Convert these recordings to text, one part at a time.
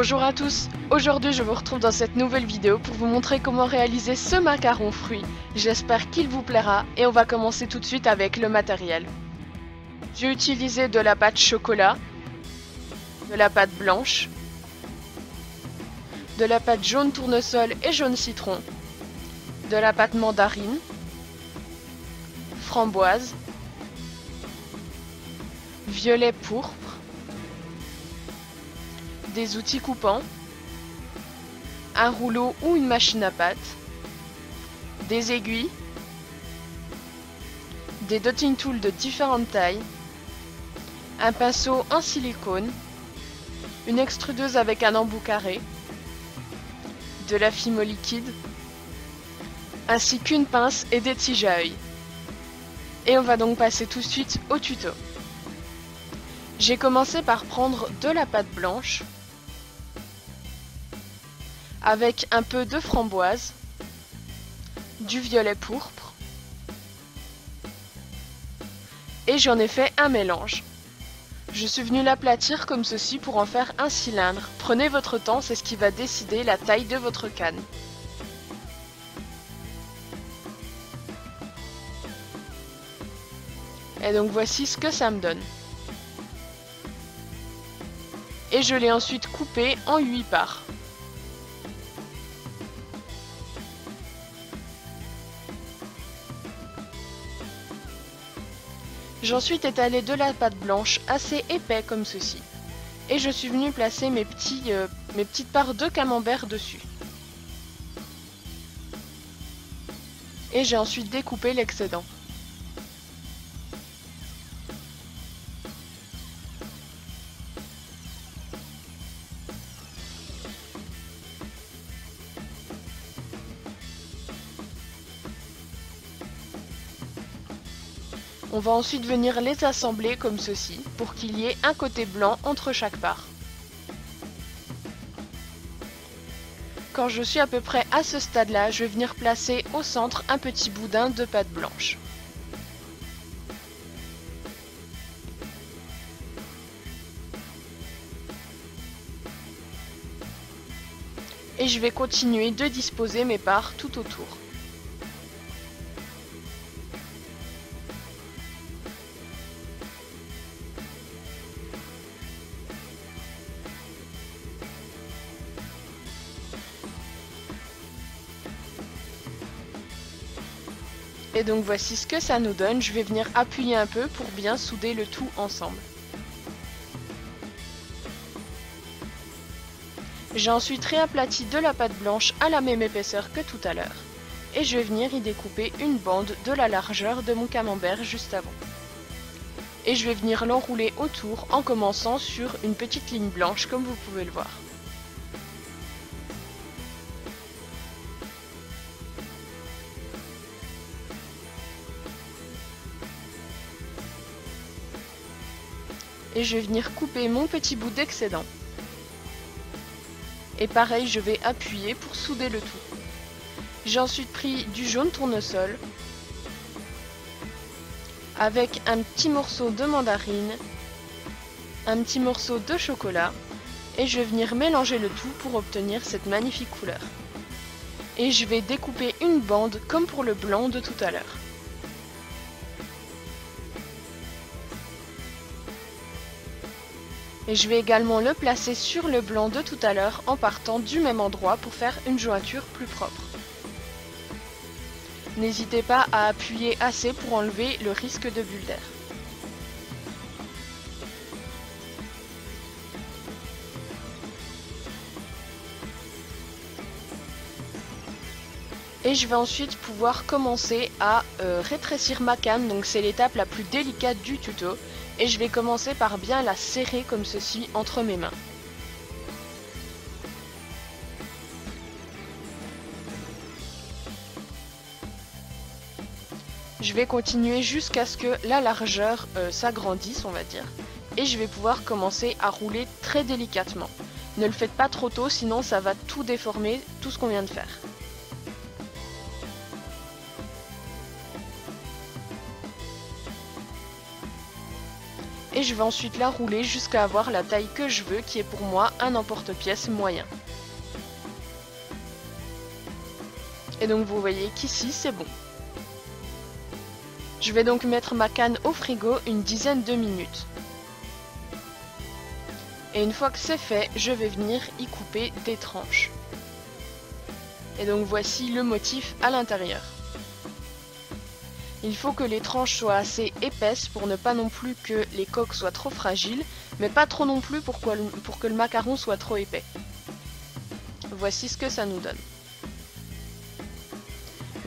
Bonjour à tous, aujourd'hui je vous retrouve dans cette nouvelle vidéo pour vous montrer comment réaliser ce macaron fruit. J'espère qu'il vous plaira et on va commencer tout de suite avec le matériel. J'ai utilisé de la pâte chocolat, de la pâte blanche, de la pâte jaune tournesol et jaune citron, de la pâte mandarine, framboise, violet pourpre, des outils coupants, un rouleau ou une machine à pâte, des aiguilles, des dotting tools de différentes tailles, un pinceau en silicone, une extrudeuse avec un embout carré, de la fimo liquide, ainsi qu'une pince et des tiges à œil. Et on va donc passer tout de suite au tuto. J'ai commencé par prendre de la pâte blanche avec un peu de framboise, du violet pourpre et j'en ai fait un mélange. Je suis venue l'aplatir comme ceci pour en faire un cylindre. Prenez votre temps, c'est ce qui va décider la taille de votre canne. Et donc voici ce que ça me donne. Et je l'ai ensuite coupé en 8 parts. J'ai ensuite étalé de la pâte blanche assez épais comme ceci. Et je suis venue placer mes petites parts de camembert dessus. Et j'ai ensuite découpé l'excédent. On va ensuite venir les assembler comme ceci, pour qu'il y ait un côté blanc entre chaque part. Quand je suis à peu près à ce stade-là, je vais venir placer au centre un petit boudin de pâte blanche. Et je vais continuer de disposer mes parts tout autour. Et donc voici ce que ça nous donne. Je vais venir appuyer un peu pour bien souder le tout ensemble. J'ai ensuite réaplati de la pâte blanche à la même épaisseur que tout à l'heure. Et je vais venir y découper une bande de la largeur de mon camembert juste avant. Et je vais venir l'enrouler autour en commençant sur une petite ligne blanche comme vous pouvez le voir. Et je vais venir couper mon petit bout d'excédent. Et pareil, je vais appuyer pour souder le tout. J'ai ensuite pris du jaune tournesol avec un petit morceau de mandarine, un petit morceau de chocolat et je vais venir mélanger le tout pour obtenir cette magnifique couleur. Et je vais découper une bande comme pour le blanc de tout à l'heure. Et je vais également le placer sur le blanc de tout à l'heure en partant du même endroit pour faire une jointure plus propre. N'hésitez pas à appuyer assez pour enlever le risque de bulles d'air. Et je vais ensuite pouvoir commencer à rétrécir ma canne, donc c'est l'étape la plus délicate du tuto. Et je vais commencer par bien la serrer comme ceci entre mes mains. Je vais continuer jusqu'à ce que la largeur s'agrandisse, on va dire. Et je vais pouvoir commencer à rouler très délicatement. Ne le faites pas trop tôt, sinon ça va tout déformer, tout ce qu'on vient de faire. Et et je vais ensuite la rouler jusqu'à avoir la taille que je veux, qui est pour moi un emporte-pièce moyen. Et donc vous voyez qu'ici c'est bon. Je vais donc mettre ma canne au frigo une dizaine de minutes. Et une fois que c'est fait, je vais venir y couper des tranches. Et donc voici le motif à l'intérieur. Il faut que les tranches soient assez épaisses pour ne pas non plus que les coques soient trop fragiles, mais pas trop non plus pour que le macaron soit trop épais. Voici ce que ça nous donne.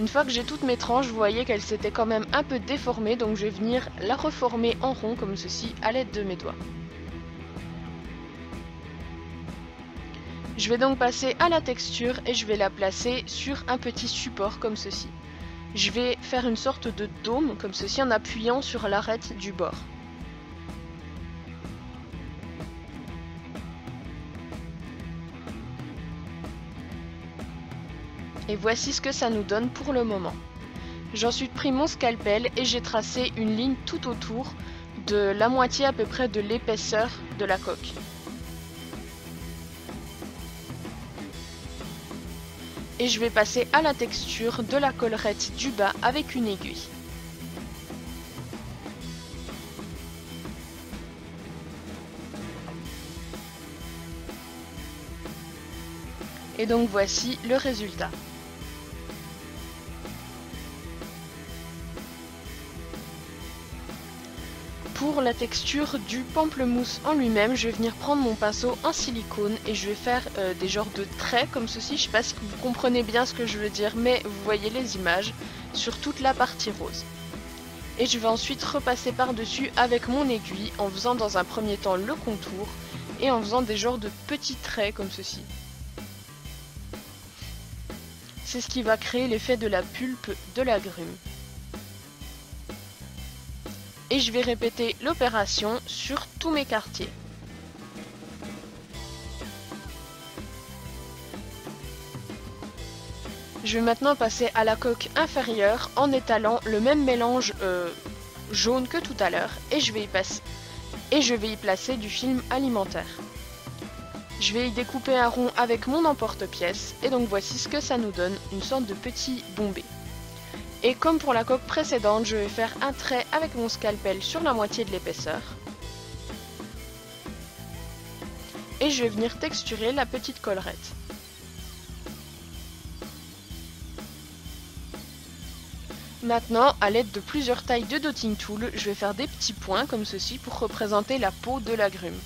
Une fois que j'ai toutes mes tranches, vous voyez qu'elles s'étaient quand même un peu déformées, donc je vais venir la reformer en rond comme ceci à l'aide de mes doigts. Je vais donc passer à la texture et je vais la placer sur un petit support comme ceci. Je vais faire une sorte de dôme comme ceci en appuyant sur l'arête du bord. Et voici ce que ça nous donne pour le moment. J'ai ensuite pris mon scalpel et j'ai tracé une ligne tout autour de la moitié à peu près de l'épaisseur de la coque. Et je vais passer à la texture de la collerette du bas avec une aiguille. Et donc voici le résultat. Pour la texture du pamplemousse en lui-même, je vais venir prendre mon pinceau en silicone et je vais faire des genres de traits comme ceci. Je ne sais pas si vous comprenez bien ce que je veux dire, mais vous voyez les images sur toute la partie rose. Et je vais ensuite repasser par-dessus avec mon aiguille en faisant dans un premier temps le contour et en faisant des genres de petits traits comme ceci. C'est ce qui va créer l'effet de la pulpe de l'agrume. Et je vais répéter l'opération sur tous mes quartiers. Je vais maintenant passer à la coque inférieure en étalant le même mélange jaune que tout à l'heure et je vais y placer du film alimentaire. Je vais y découper un rond avec mon emporte-pièce et donc voici ce que ça nous donne, une sorte de petit bombé. Et comme pour la coque précédente, je vais faire un trait avec mon scalpel sur la moitié de l'épaisseur. Et je vais venir texturer la petite collerette. Maintenant, à l'aide de plusieurs tailles de dotting tool, je vais faire des petits points comme ceci pour représenter la peau de l'agrume.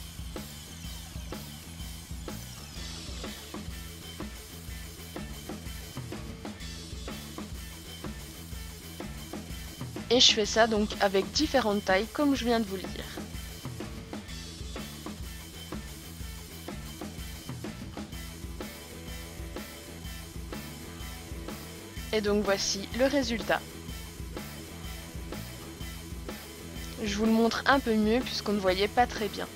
Et je fais ça donc avec différentes tailles comme je viens de vous le dire. Et donc voici le résultat. Je vous le montre un peu mieux puisqu'on ne voyait pas très bien.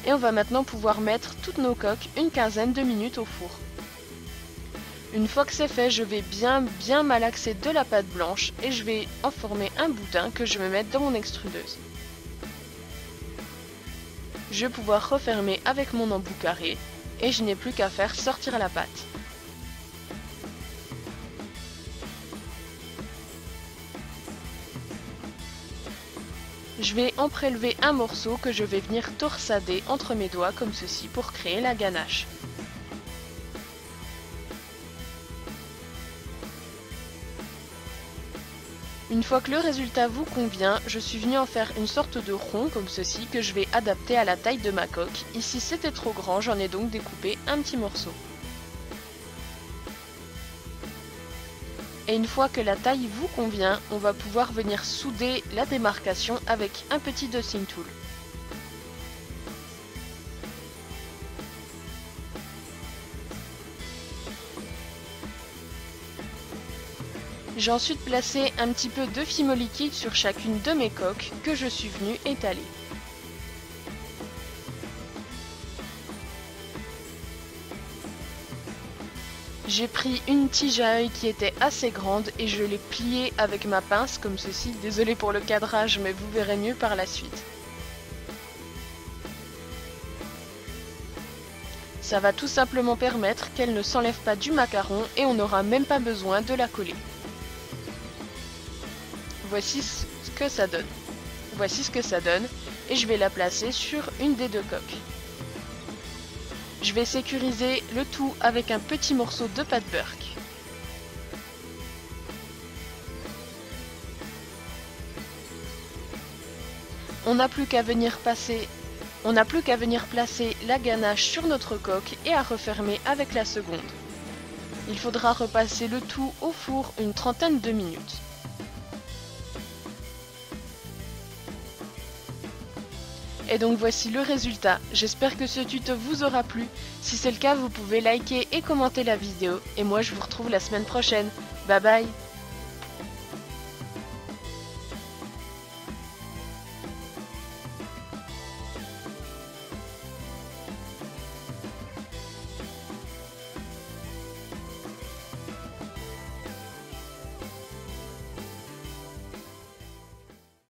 Et on va maintenant pouvoir mettre toutes nos coques une quinzaine de minutes au four. Une fois que c'est fait, je vais bien malaxer de la pâte blanche et je vais en former un boudin que je vais mettre dans mon extrudeuse. Je vais pouvoir refermer avec mon embout carré et je n'ai plus qu'à faire sortir la pâte. Je vais en prélever un morceau que je vais venir torsader entre mes doigts comme ceci pour créer la ganache. Une fois que le résultat vous convient, je suis venue en faire une sorte de rond comme ceci que je vais adapter à la taille de ma coque. Ici c'était trop grand, j'en ai donc découpé un petit morceau. Et une fois que la taille vous convient, on va pouvoir venir souder la démarcation avec un petit dotting tool. J'ai ensuite placé un petit peu de fimo liquide sur chacune de mes coques que je suis venue étaler. J'ai pris une tige à œil qui était assez grande et je l'ai pliée avec ma pince comme ceci. Désolée pour le cadrage, mais vous verrez mieux par la suite. Ça va tout simplement permettre qu'elle ne s'enlève pas du macaron et on n'aura même pas besoin de la coller. Voici ce que ça donne. Voici ce que ça donne et je vais la placer sur une des deux coques. Je vais sécuriser le tout avec un petit morceau de pâte Burke. On n'a plus qu'à venir placer la ganache sur notre coque et à refermer avec la seconde. Il faudra repasser le tout au four une trentaine de minutes. Et donc voici le résultat. J'espère que ce tuto vous aura plu. Si c'est le cas, vous pouvez liker et commenter la vidéo. Et moi je vous retrouve la semaine prochaine. Bye bye!